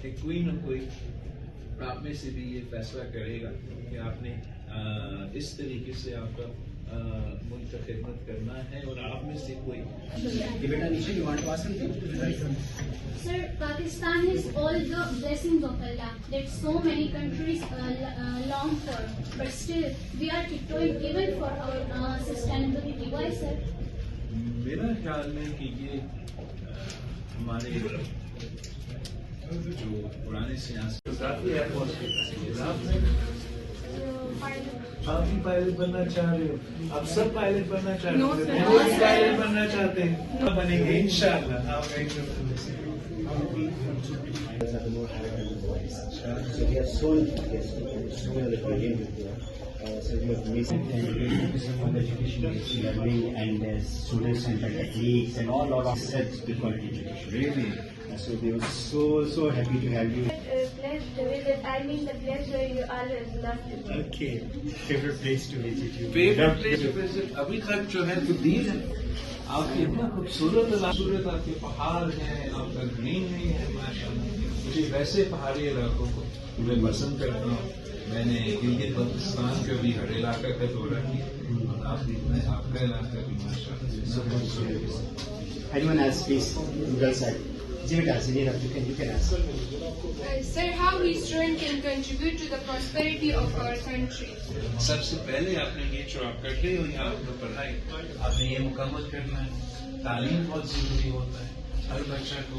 कि कोई न कोई आप में से भी ये फैसला करेगा कि आपने इस तरीके से आपका मुल्क का खिदमत करना है और आप में से कोई Sir, Pakistan has all the blessings of Allah that so many countries long for, but still we are tiptoeing even for our sustainability. Why, sir? मेरा ख्याल है कि ये हमारे जो पुराने सियासत आप भी पायलट बनना चाह रहे हो, आप सब पायलट बनना चाह रहे हो, पायलट बनना चाहते हैं, बनेंगे इंशाल्लाह। So we are so for the education learning and student centered techniques and all lot of such good quality education. Really? So they were so happy to have you. I mean the place where you always love to go. Okay. Favorite place to visit you? Favorite place to visit अभी तक जो है तो दीन है। आपके इतना खूबसूरत आपके पहाड़ हैं, आपका ग्रीन नहीं है माशाल्लाह। मुझे वैसे पहाड़ी इलाकों को मैं पसंद करता हूँ। मैंने गिलगित बल्तिस्तान का भी हर इलाका का दौरा किया। आपका इलाका भी माशाल्लाह। Anyone else, please? Girl side. You can ask. Sir, how restaurant can contribute to the prosperity of our country? सबसे पहले आपने ये जो आप कर रहे हो यहाँ आपने पढ़ाई आपने ये मुकम्मल करना है। तालीम बहुत जरूरी होता है हर बच्चा को,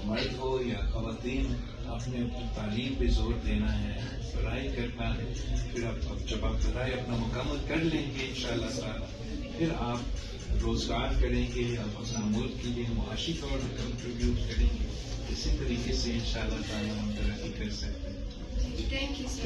मर्द हो या खवातीन, आपने अपनी तालीम पे जोर देना है, पढ़ाई करना है। फिर आप जब आप पढ़ाई अपना मुकम्मल कर लेंगे इंशाअल्लाह ताला, फिर आप रोजगार करेंगे, आप अपना मुल्क के लिए मुआशी तौर पर कंट्रीब्यूट करेंगे। इसी तरीके से इंशाअल्लाह ताला हम तरक्की कर सकते हैं। Thank you, sir.